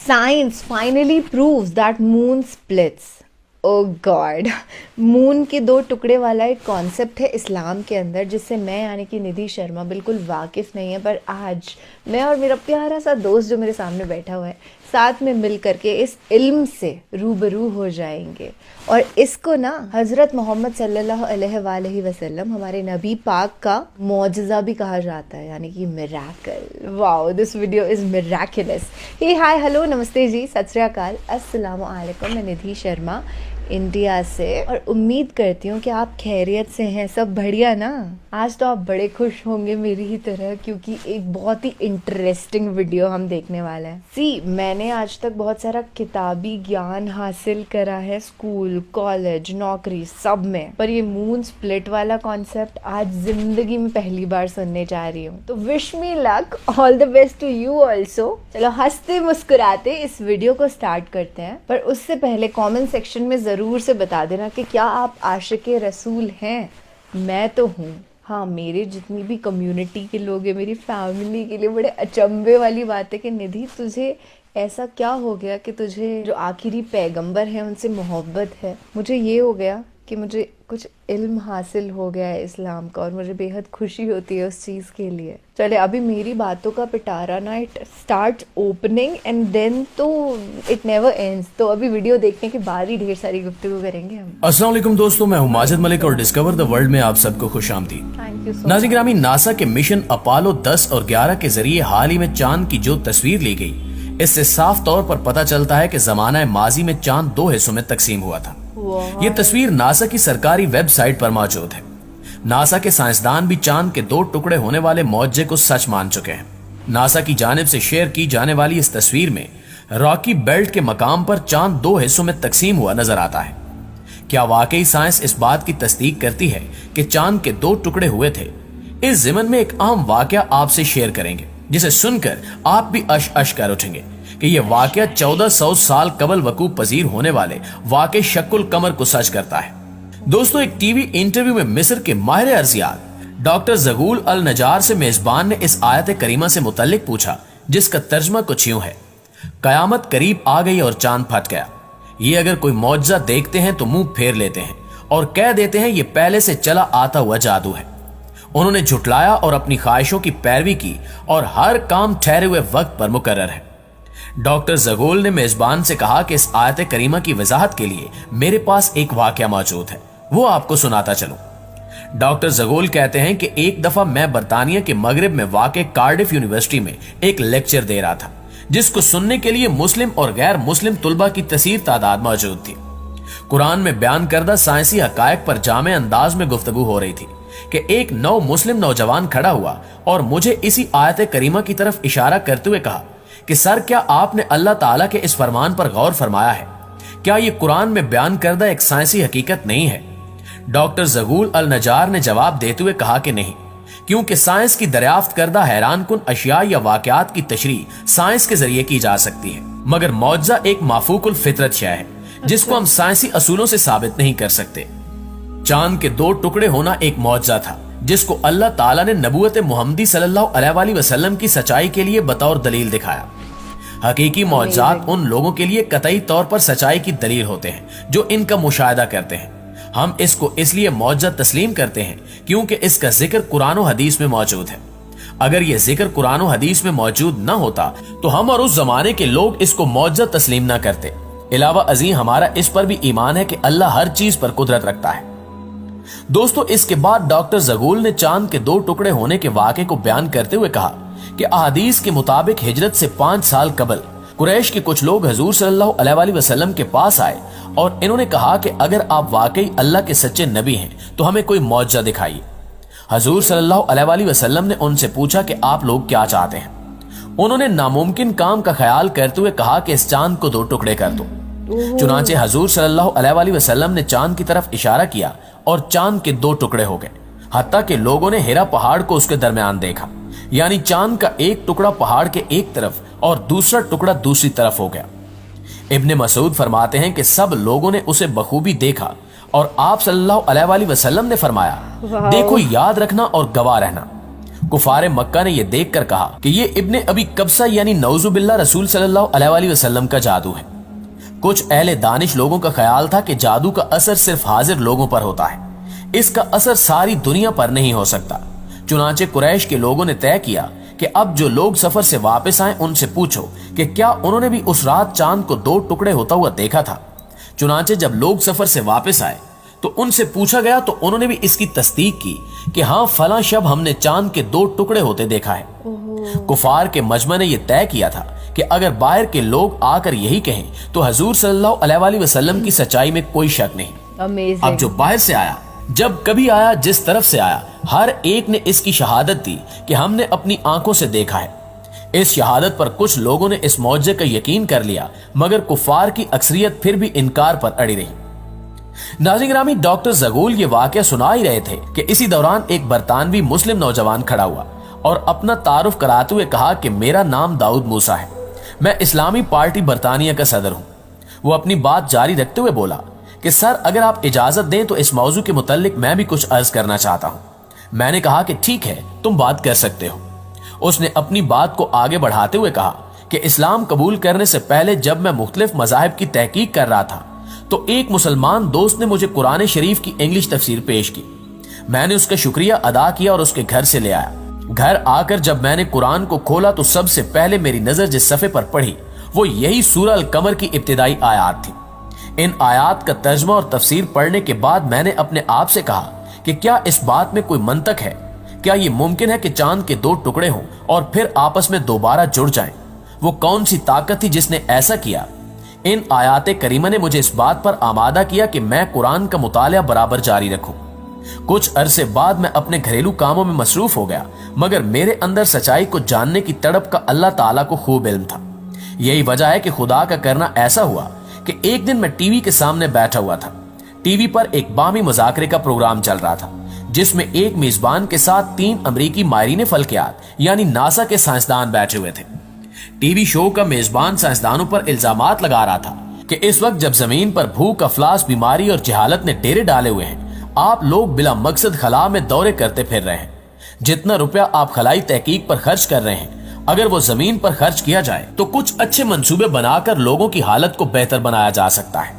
Science finally proves that moon splits. Oh God, moon के दो टुकड़े वाला एक कॉन्सेप्ट है इस्लाम के अंदर जिससे मैं यानी कि निधि शर्मा बिल्कुल वाकिफ़ नहीं है, पर आज मैं और मेरा प्यारा सा दोस्त जो मेरे सामने बैठा हुआ है साथ में मिल करके इस इल्म से रूबरू हो जाएंगे। और इसको ना हज़रत मोहम्मद सल्लल्लाहु अलैहि वसल्लम हमारे नबी पाक का मौजज़ा भी कहा जाता है, यानी कि miracle. Wow, this video is miraculous. Hey hi hello नमस्ते जी, सत श्री अकाल, अस्सलाम वालेकुम। मैं निधि शर्मा इंडिया से, और उम्मीद करती हूँ कि आप खैरियत से हैं, सब बढ़िया ना। आज तो आप बड़े खुश होंगे मेरी ही तरह, क्योंकि एक बहुत ही इंटरेस्टिंग वीडियो हम देखने वाले हैं। मैंने आज तक बहुत सारा किताबी ज्ञान हासिल करा है, स्कूल, कॉलेज, नौकरी सब में, पर ये मून स्प्लिट वाला कॉन्सेप्ट आज जिंदगी में पहली बार सुनने जा रही हूँ। तो wish me luck, all the best to you also. चलो हंसते मुस्कुराते इस वीडियो को स्टार्ट करते हैं, पर उससे पहले कॉमेंट सेक्शन में जरूर से बता देना कि क्या आप आशिक़े रसूल हैं। मैं तो हूँ। हाँ, मेरे जितनी भी कम्युनिटी के लोग हैं, मेरी फैमिली के लिए बड़े अचंभे वाली बात है कि निधि तुझे ऐसा क्या हो गया कि तुझे जो आखिरी पैगंबर हैं उनसे मोहब्बत है। मुझे ये हो गया कि मुझे कुछ इल्म हासिल हो गया है इस्लाम का, और मुझे बेहद खुशी होती है उस चीज़ के लिए। चले, अभी मेरी बातों का पिटारा ना it start opening and then तो इट नेवर एंड्स। तो अभी वीडियो देखने के बाद ही ढेर सारी गुफ्तगू करेंगे हम। अस्सलाम वालेकुम दोस्तों, मैं हूं माजिद मलिक और डिस्कवर द वर्ल्ड में आप सबको खुशामदीद। थैंक यू सो नाज़रीन ग्रामी, नासा के मिशन अपोलो 10 और 11 के जरिए हाल ही में चांद की जो तस्वीर ली गई, इससे साफ तौर पर पता चलता है कि जमाना माजी में चांद दो हिस्सों में तकसीम हुआ था। ये तस्वीर नासा की सरकारी वेबसाइट पर मौजूद है। नासा के साइंसदान भी चांद के दो टुकड़े होने वाले मौजज़े को सच मान चुके हैं। नासा की जानिब से शेयर की जाने वाली इस तस्वीर में रॉकी बेल्ट के मकाम पर चांद दो हिस्सों में तकसीम हुआ नजर आता है। क्या वाकई साइंस इस बात की तस्दीक करती है कि चांद के दो टुकड़े हुए थे? इस ज़िमन में एक अहम वाकया आपसे शेयर करेंगे, जिसे सुनकर आप भी अश अश कर उठेंगे कि यह वाकया 1400 साल कबल वकूफ पजीर होने वाले वाक़े शक्ल कमर को सच करता है। दोस्तों, एक टीवी इंटरव्यू में मिस्र के माहिर अर्जियात डॉक्टर ज़गूल अल नजार से मेजबान ने इस आयत करीमा से मुतल्लिक पूछा, जिसका तर्जमा कुछ यूं है: कयामत करीब आ गई और चांद फट गया। ये अगर कोई मौजज़ा देखते हैं तो मुंह फेर लेते हैं और कह देते हैं ये पहले से चला आता हुआ जादू है। उन्होंने झुटलाया और अपनी ख्वाहिशों की पैरवी की, और हर काम ठहरे हुए वक्त पर मुकर्रर है। डॉक्टर ज़गूल ने मेजबान से कहा कि इस आयत करीमा की वजाहत के लिए मेरे पास एक वाकया मौजूद है, वो आपको सुनाता चलूं। डॉक्टर ज़गूल कहते हैं कि एक दफा मैं बरतानिया के मगरिब में वाक़े कार्डिफ यूनिवर्सिटी में एक लेक्चर दे रहा था, जिसको सुनने के लिए मुस्लिम और गैर मुस्लिम तुलबा की कसीर तादाद मौजूद थी। कुरान में बयान करदा साइंसी हकायक पर जामे अंदाज में गुफ्तगू हो रही थी कि एक नौ मुस्लिम नौजवान खड़ा हुआ और मुझे इसी आयत करीमा की तरफ इशारा करते हुए कहा कि सर, क्या आपने अल्लाह ताला के इस फरमान पर गौर फरमाया है? क्या ये कुरान में बयान करदा एक साइंसी हकीकत नहीं है? डॉक्टर ज़गूल अल नजार ने जवाब देते हुए कहा कि नहीं, क्योंकि साइंस की दरियाफ्त करदा हैरान कुन अशिया या वाकयात की तशरीह साइंस के जरिए की जा सकती है, मगर मौजज़ा एक माफूकुल फितरत शय है जिसको हम साइंसी असूलों से साबित नहीं कर सकते। चांद के दो टुकड़े होना एक मौजज़ा था जिसको अल्लाह ताला ने नबूवत मुहम्मदी सल्लल्लाहु अलैहि वसल्लम की सच्चाई के लिए बतौर दलील दिखाया। हकीकी मौजज़ात उन लोगों के लिए कतई तौर पर सच्चाई की दलील होते हैं जो इनका मुशाहिदा करते हैं। हम इसको इसलिए मौजज़ा तस्लीम करते हैं क्योंकि इसका जिक्र कुरान और हदीस में मौजूद है। अगर यह जिक्र कुरान और हदीस में मौजूद न होता तो हम और उस जमाने के लोग इसको मौजज़ा तस्लीम न करते। इलावा अजीम, हमारा इस पर भी ईमान है कि अल्लाह हर चीज पर कुदरत रखता है। दोस्तों, इसके बाद डॉक्टर ज़गूल ने चांद के दो टुकड़े होने के वाक़े को बयान करते हुए कहा कि अहादीस के मुताबिक हिजरत से 5 साल कबल कुरैश के कुछ लोग हजूर सल्लल्लाहु अलैहि वसल्लम के पास आए और इन्होंने कहा कि अगर आप वाकई अल्लाह के सच्चे नबी हैं तो हमें कोई मौजज़ा दिखाइए। हजूर सल्लल्लाहु अलैहि वसल्लम ने उनसे पूछा कि आप लोग क्या चाहते हैं। उन्होंने नामुमकिन काम का ख्याल करते हुए कहा कि इस चांद को दो टुकड़े कर दो। चुनांचे हजूर सल्लल्लाहु अलैहि वसल्लम ने चांद की तरफ इशारा किया और चांद के दो टुकड़े हो गए। हत्ता के लोगों ने हिरा पहाड़ को उसके दरमियान देखा, यानी चांद का एक टुकड़ा पहाड़ के एक तरफ और दूसरा टुकड़ा दूसरी तरफ हो गया। इब्ने मसूद फरमाते हैं कि सब लोगों ने उसे बखूबी देखा और आप सल्लल्लाहु अलैहि वसल्लम ने फरमाया, देखो, याद रखना और गवाह रहना। कुफार मक्का ने यह देखकर कहा कि ये इब्ने अबी कब्सा यानी नऊज़ु बिल्लाह रसूल सल्लल्लाहु अलैहि वसल्लम का जादू है। कुछ अहले दानिश लोगों का ख्याल था कि जादू का असर सिर्फ हाजिर लोगों पर होता है, इसका असर सारी दुनिया पर नहीं हो सकता। चुनाचे कुरैश के लोगों ने तय किया कि अब जो लोग सफर से वापस आए उनसे पूछो कि क्या उन्होंने भी उस रात चांद को 2 टुकड़े होता हुआ देखा था। चुनाचे जब लोग सफर से वापस आए तो उनसे पूछा गया तो उन्होंने भी इसकी तस्दीक की कि हाँ, फलां शब हमने चांद के 2 टुकड़े होते देखा है। कुफार के मजमा ने यह तय किया था कि अगर बाहर के लोग आकर यही कहें तो हजूर सल्लल्लाहु अलैहि वसल्लम की सच्चाई में कोई शक नहीं। Amazing. अब जो बाहर से आया, जब कभी आया, जिस तरफ से आया, हर एक ने इसकी शहादत दी कि हमने अपनी आंखों से देखा है। इस शहादत पर कुछ लोगों ने इस मौजे का यकीन कर लिया, मगर कुफार की अक्सरियत फिर भी इनकार पर अड़ी रही। नाज़रीन गिरामी, डॉक्टर ज़गूल ये वाकया सुना ही रहे थे कि इसी दौरान एक बरतानवी मुस्लिम नौजवान खड़ा हुआ और अपना तारुफ कराते हुए कहा कि मेरा नाम दाऊद मूसा है, मैं इस्लामी पार्टी बरतानिया का सदर हूं। वो अपनी बात जारी रखते हुए बोला कि सर, अगर आप इजाजत दें तो इस मौजू के मुतालिक मैं भी कुछ अर्ज करना चाहता हूं। मैंने कहा कि ठीक है, तुम बात कर सकते हो। उसने अपनी बात को आगे बढ़ाते हुए कहा कि इस्लाम कबूल करने से पहले जब मैं मुख्तलिफ मज़ाहिब की तहकीक कर रहा था तो एक मुसलमान दोस्त ने मुझे कुरान शरीफ की इंग्लिश तफसीर पेश की। मैंने उसका शुक्रिया अदा किया और उसके घर से ले आया। घर आकर जब मैंने कुरान को खोला तो सबसे पहले मेरी नजर जिस सफ़े पर पड़ी वो यही सूरह अल कमर की इब्तिदाई आयात थी। इन आयात का तर्जमा और तफसीर पढ़ने के बाद मैंने अपने आप से कहा कि क्या इस बात में कोई मंतक है? क्या ये मुमकिन है कि चांद के 2 टुकड़े हों और फिर आपस में दोबारा जुड़ जाएं? वो कौन सी ताकत थी जिसने ऐसा किया? इन आयात करीमा ने मुझे इस बात पर आमादा किया कि मैं कुरान का मुतालिया बराबर जारी रखूं। कुछ अरसे बाद मैं अपने घरेलू कामों में मसरूफ हो गया, मगर मेरे अंदर सच्चाई को जानने की तड़प का अल्लाह ताला को खूब इल्म था। यही वजह है कि खुदा का करना ऐसा हुआ कि एक दिन मैं टीवी के सामने बैठा हुआ था। टीवी पर एक बामी मुज़ाकरे का प्रोग्राम चल रहा था जिसमें एक मेजबान के साथ 3 अमरीकी माहिरीन फल्कियात यानी नासा के साइंसदान बैठे हुए थे। टीवी शो का मेजबान साइंसदानों पर इल्जामात लगा रहा था कि इस वक्त जब जमीन पर भूख, अफलास, बीमारी और जहालत ने डेरे डाले हुए हैं, आप लोग बिला मकसद खला में दौरे करते फिर रहे हैं। जितना रुपया आप खलाई तहकीक पर खर्च कर रहे हैं, अगर वो जमीन पर खर्च किया जाए तो कुछ अच्छे मंसूबे बनाकर लोगों की हालत को बेहतर बनाया जा सकता है।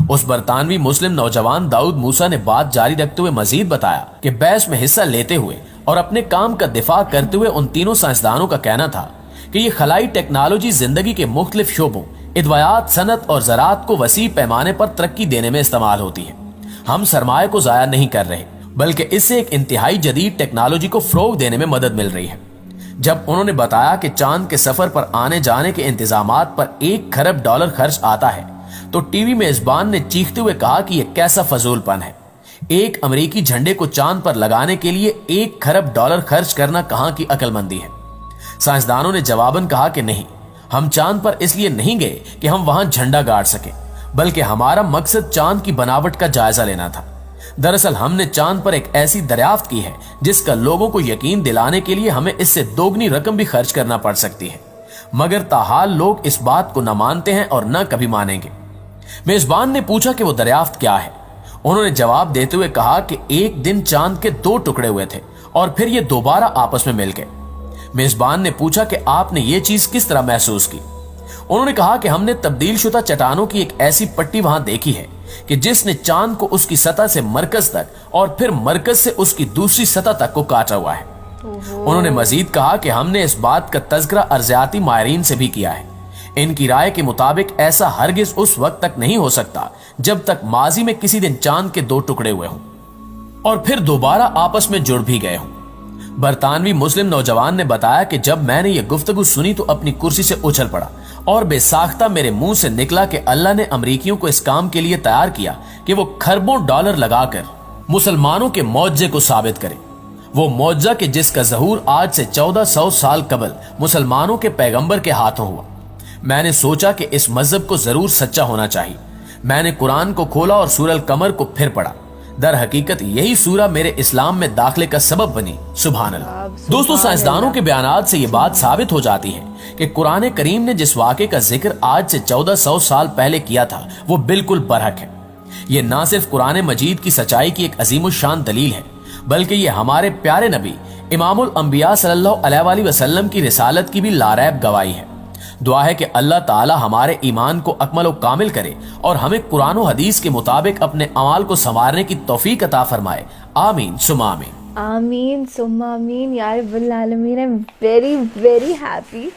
उस बरतानवी मुस्लिम नौजवान दाऊद मूसा ने बात जारी रखते हुए मजीद बताया कि बहस में हिस्सा लेते हुए और अपने काम का दिफा करते हुए उन तीनों साइंसदानों का कहना था कि ये खलाई टेक्नोलॉजी जिंदगी के मुख्तलिफ शोबों, इदवायात, सनत और ज़राअत को वसी पैमाने पर तरक्की देने में इस्तेमाल होती है। हम सरमाए को जाया नहीं कर रहे, बल्कि इससे एक इंतहाई जदीद टेक्नोलॉजी को फरोग देने में मदद मिल रही है। जब उन्होंने बताया कि चांद के सफर पर आने जाने के इंतजामात पर $1 खरब खर्च आता है तो टीवी मेजबान ने चीखते हुए कहा कि यह कैसा फजूलपन है। एक अमेरिकी झंडे को चांद पर लगाने के लिए $1 खरब खर्च करना कहां की अक्लमंदी है। साइंसदानों ने जवाबन कहा कि नहीं, हम चांद पर इसलिए नहीं गए कि हम वहां झंडा गाड़ सके, बल्कि हमारा मकसद चांद की बनावट का जायजा लेना था। दरअसल हमने चांद पर एक ऐसी दरियाफ्त की है जिसका लोगों को यकीन दिलाने के लिए हमें इससे दोगुनी रकम भी खर्च करना पड़ सकती है, मगर ताहाल लोग इस बात को न मानते हैं और न कभी मानेंगे। मेजबान ने पूछा कि वो दरियाफ्त क्या है। उन्होंने जवाब देते हुए कहा कि एक दिन चांद के 2 टुकड़े हुए थे और फिर ये दोबारा आपस में मिल गए। मेजबान ने पूछा कि आपने ये चीज किस तरह महसूस की। उन्होंने कहा कि हमने तब्दील शुदा चट्टानों की एक ऐसी पट्टी वहां देखी है कि जिसने चांद को उसकी सतह से मरकज तक और फिर मरकज से उसकी दूसरी सतह तक को काटा हुआ है। उन्होंने मजीद कहा कि हमने इस बात का तज़किरा अर्जियाती माहिरीन से भी किया है। इनकी राय के मुताबिक ऐसा हरगिज उस वक्त तक नहीं हो सकता जब तक माजी में किसी दिन चांद के 2 टुकड़े हुए हों और फिर दोबारा आपस में जुड़ भी गए हों। बरतानवी मुस्लिम नौजवान ने बताया कि जब मैंने ये गुफ्तगू सुनी तो अपनी कुर्सी से उछल पड़ा और बेसाख्ता मेरे मुंह से निकला कि अल्लाह ने अमरीकियों को इस काम के लिए तैयार किया कि वो खरबों डॉलर लगाकर मुसलमानों के मौजे को साबित करें। वो मौजा कि जिसका ज़हूर आज से 1400 साल कबल मुसलमानों के पैगंबर के हाथों हुआ। मैंने सोचा कि इस मजहब को जरूर सच्चा होना चाहिए। मैंने कुरान को खोला और सूरह अल कमर को फिर पढ़ा। दर हकीकत यही सूरा मेरे इस्लाम में दाखिले का सबब बनी। सुभान अल्लाह। दोस्तों, साइंसदानों के बयानात से यह बात साबित हो जाती है कि कुरान करीम ने जिस वाक़े का जिक्र आज से 1400 साल पहले किया था वो बिल्कुल बरहक है। ये ना सिर्फ कुरान मजीद की सच्चाई की एक अजीमुश शान दलील है, بلکہ یہ ہمارے پیارے نبی امام الانبیاء صلی اللہ علیہ وآلہ وسلم کی رسالت کی بھی لاریب گواہی ہے۔ دعا ہے کہ اللہ تعالی ہمارے ایمان کو اکمل و کامل کرے اور ہمیں قرآن و حدیث کے مطابق اپنے اعمال کو سنوارنے کی توفیق عطا فرمائے، آمین ثم آمین۔ آمین ثم آمین یا رب العالمین۔ I'm very very happy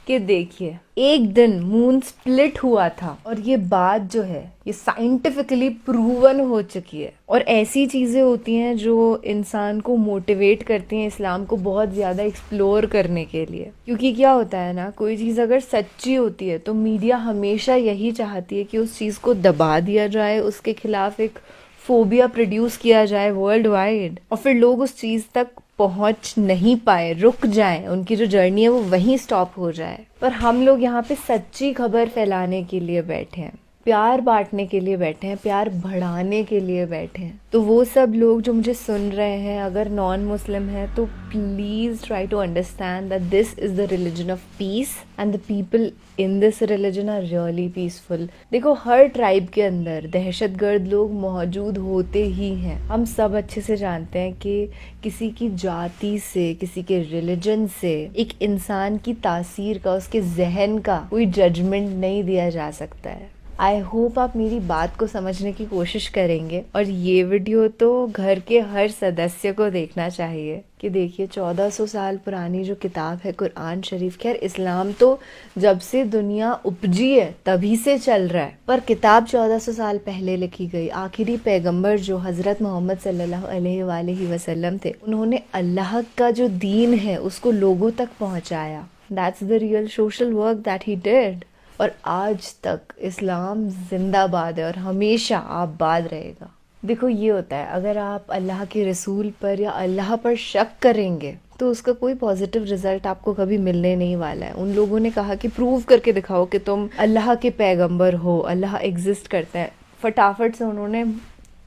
کہ دیکھیے ایک دن مون سپلٹ ہوا تھا اور یہ بات جو ہے یہ سائنٹیفکلی پروون ہو چکی ہے، اور ایسی چیزیں ہوتی ہیں جو انسان کو موٹیویٹ کرتی ہیں اسلام کو بہت زیادہ ایکسپلور کرنے کے لیے، کیونکہ کیا ہوتا ہے نا، کوئی چیز اگر سچی ہوتی ہے تو میڈیا ہمیشہ یہی چاہتی ہے کہ اس چیز کو دبا دیا جائے، اس کے خلاف ایک فوبیا پروڈیوس کیا جائے ورلڈ وائڈ، اور پھر لوگ اس چیز تک پہنچ نہیں پائے، رک جائیں، ان کی جو جرنی ہے وہ وہیں سٹاپ ہو جائے۔ پر ہم لوگ یہاں پہ سچی خبر پھیلانے کے لیے بیٹھے ہیں، پیار بانٹنے کے لیے بیٹھے ہیں، پیار بڑھانے کے لیے بیٹھے ہیں۔ تو وہ سب لوگ جو مجھے سن رہے ہیں اگر نان مسلم ہیں تو please try to understand that this is the religion of peace and the people in this religion are really peaceful. دیکھو ہر ٹرائب کے اندر دہشت گرد لوگ موجود ہوتے ہی ہیں، ہم سب اچھے سے جانتے ہیں کہ کسی کی جاتی سے، کسی کے ریلیجن سے ایک انسان کی تاثیر کا، اس کے ذہن کا کوئی ججمنٹ نہیں دیا جا سکتا ہے۔ آئی ہوپ آپ میری بات کو سمجھنے کی کوشش کریں گے، اور یہ ویڈیو تو گھر کے ہر سدسیہ کو دیکھنا چاہیے کہ دیکھیے 1400 سال پرانی جو کتاب ہے قرآن شریف، خیر اسلام تو جب سے دنیا اپجی ہے تبھی سے چل رہا ہے، پر کتاب 1400 سال پہلے لکھی گئی۔ آخری پیغمبر جو حضرت محمد صلی اللہ علیہ وآلہ وسلم تھے، انہوں نے اللہ کا جو دین ہے اس کو لوگوں تک پہنچایا۔ That's the real social work that he did۔ اور آج تک اسلام زندہ باد ہے اور ہمیشہ آباد رہے گا۔ دیکھو یہ ہوتا ہے، اگر آپ اللہ کے رسول پر یا اللہ پر شک کریں گے تو اس کا کوئی پازیٹیو رزلٹ آپ کو کبھی ملنے نہیں والا ہے۔ ان لوگوں نے کہا کہ پروو کر کے دکھاؤ کہ تم اللہ کے پیغمبر ہو، اللہ ایگزسٹ کرتا ہے، فٹافٹ سے انہوں نے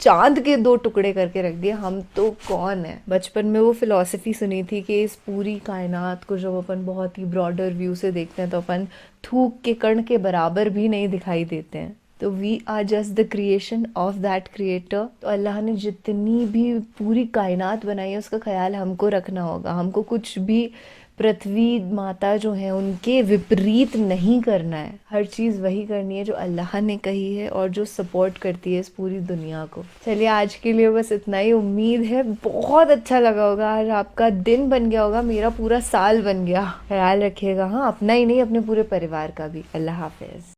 چاند کے 2 ٹکڑے کر کے رکھ دیے، ہم تو کون ہیں۔ بچپن میں وہ فلسفی سنی تھی کہ اس پوری کائنات کو جب اپن بہت ہی براڈر ویو سے دیکھتے ہیں تو اپن تھوک کے کण کے برابر بھی نہیں دکھائی دیتے ہیں، تو we are just the creation of that creator. تو اللہ نے جتنی بھی پوری کائنات بنائی ہے اس کا خیال ہم کو رکھنا ہوگا، ہم کو کچھ بھی پرتھوی ماتا جو ہیں ان کے وپریت نہیں کرنا ہے، ہر چیز وہی کرنی ہے جو اللہ نے کہی ہے اور جو سپورٹ کرتی ہے اس پوری دنیا کو۔ چلیے آج کے لیے بس اتنا ہی، امید ہے بہت اچھا لگا ہوگا، آج آپ کا دن بن گیا ہوگا، میرا پورا سال بن گیا۔ خیال رکھیے گا، ہاں اپنا ہی نہیں اپنے پورے پریوار کا بھی۔ اللہ حافظ۔